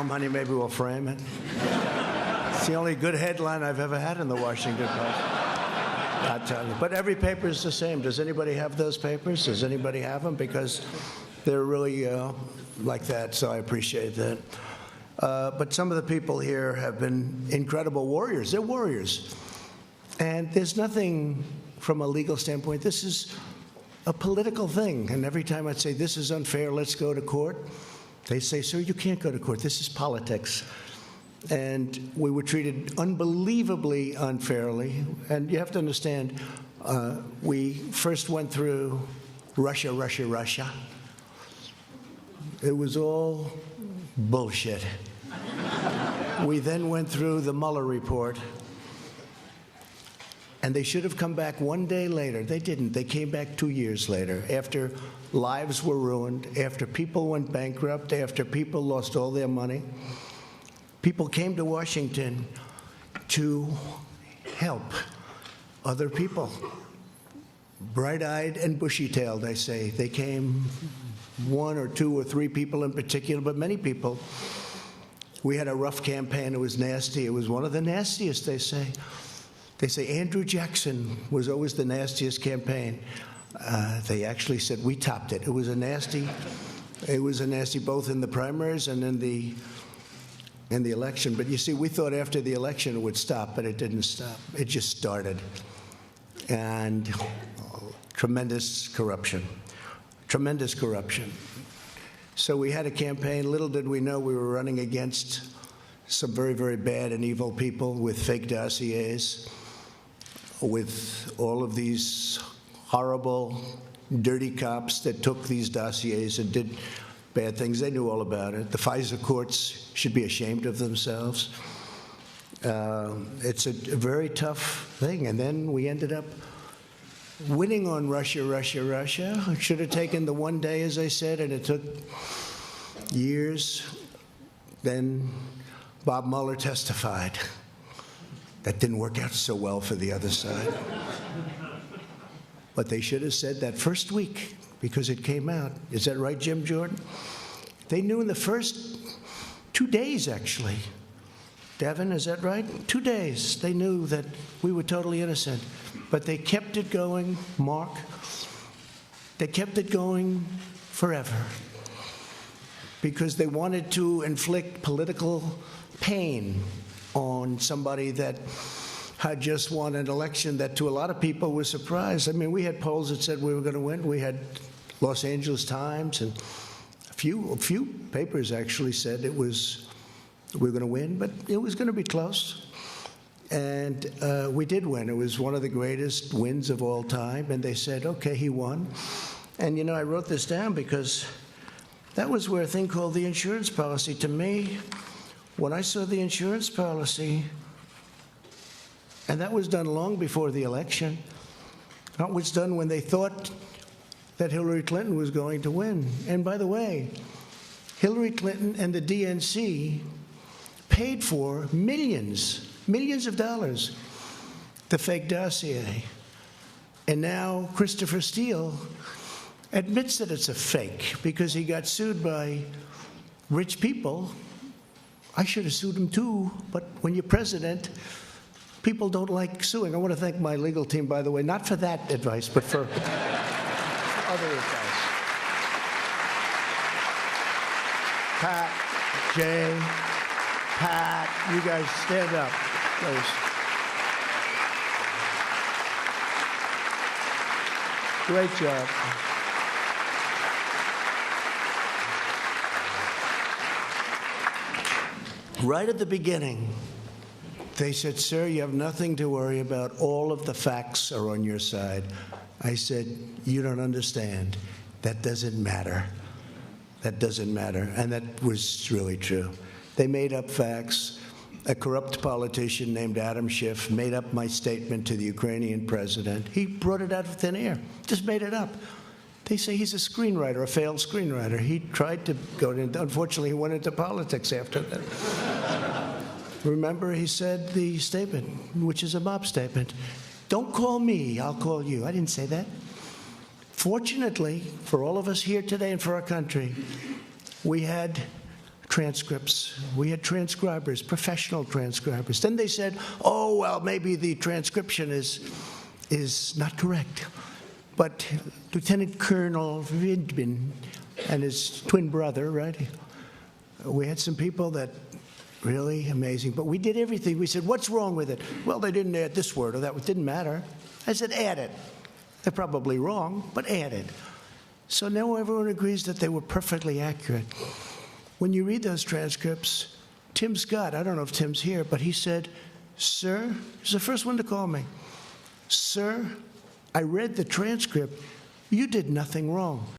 Honey, maybe we'll frame it. It's the only good headline I've ever had in the Washington Post. I'll tell you. But every paper is the same. Does anybody have those papers? Does anybody have them? Because they're really like that, so I appreciate that. But some of the people here have been incredible warriors. They're warriors. And there's nothing from a legal standpoint. This is a political thing. And every time I'd say, this is unfair, let's go to court, they say, sir, you can't go to court. This is politics. And we were treated unbelievably unfairly. And you have to understand, we first went through Russia. It was all bullshit. We then went through the Mueller report. And they should have come back one day later. They didn't. They came back 2 years later, after lives were ruined, after people went bankrupt, after people lost all their money. People came to Washington to help other people. Bright-eyed and bushy-tailed, I say. They came, 1 or 2 or 3 people in particular, but many people. We had a rough campaign. It was nasty. It was one of the nastiest, they say. They say Andrew Jackson was always the nastiest campaign. They actually said we topped it. It was a nasty both in the primaries and in the election. But you see, we thought after the election it would stop, but it didn't stop. It just started. And tremendous corruption. So we had a campaign. Little did we know we were running against some very, very bad and evil people with fake dossiers, with all of these horrible, dirty cops that took these dossiers and did bad things. They knew all about it. The FISA courts should be ashamed of themselves. It's a very tough thing. And then we ended up winning on Russia. It should have taken the one day, as I said, and it took years. Then Bob Mueller testified. That didn't work out so well for the other side. But they should have said that first week, because it came out. Is that right, Jim Jordan? They knew in the first 2 days, actually. Devin, is that right? 2 days. They knew that we were totally innocent. But they kept it going, Mark. They kept it going forever. Because they wanted to inflict political pain on somebody that had just won an election that to a lot of people was surprised. I mean, we had polls that said we were going to win. We had Los Angeles Times and a few papers actually said we were going to win, but it was going to be close. And we did win. It was one of the greatest wins of all time. And they said, okay, he won. And, you know, I wrote this down because that was where a thing called the insurance policy, to me, when I saw the insurance policy, and that was done long before the election, that was done when they thought that Hillary Clinton was going to win. And by the way, Hillary Clinton and the DNC paid for millions of dollars, the fake dossier. And now Christopher Steele admits that it's a fake because he got sued by rich people. I should have sued him too, but when you're president, people don't like suing. I want to thank my legal team, by the way, not for that advice, but for other advice. Pat, Jay, Pat, you guys stand up, please. Great job. Right at the beginning, they said, sir, you have nothing to worry about. All of the facts are on your side. I said, you don't understand. That doesn't matter. That doesn't matter. And that was really true. They made up facts. A corrupt politician named Adam Schiff made up my statement to the Ukrainian president. He brought it out of thin air, just made it up. They say he's a screenwriter, a failed screenwriter. He tried to go into, unfortunately, he went into politics after that. Remember, he said the statement, which is a mob statement, don't call me, I'll call you. I didn't say that. Fortunately, for all of us here today and for our country, we had transcripts. We had transcribers, professional transcribers. Then they said, oh, well, maybe the transcription is not correct. But Lieutenant Colonel Vidman and his twin brother, right? We had some people that really amazing. But we did everything. We said, what's wrong with it? Well, they didn't add this word or that. It didn't matter. I said, add it. They're probably wrong, but add it. So now everyone agrees that they were perfectly accurate. When you read those transcripts, Tim Scott, I don't know if Tim's here, but he said, sir, he's the first one to call me. Sir, I read the transcript. You did nothing wrong.